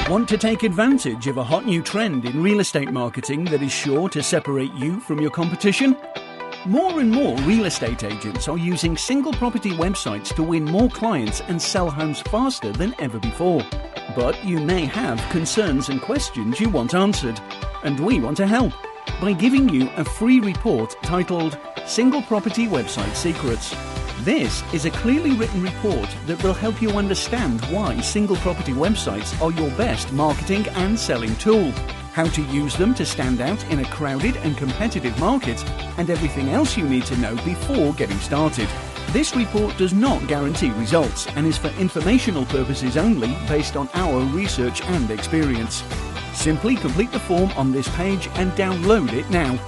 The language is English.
Want to take advantage of a hot new trend in real estate marketing that is sure to separate you from your competition? More and more real estate agents are using single property websites to win more clients and sell homes faster than ever before. But you may have concerns and questions you want answered, and we want to help by giving you a free report titled Single Property Website Secrets. This is a clearly written report that will help you understand why single property websites are your best marketing and selling tool, how to use them to stand out in a crowded and competitive market, and everything else you need to know before getting started. This report does not guarantee results and is for informational purposes only based on our research and experience. Simply complete the form on this page and download it now.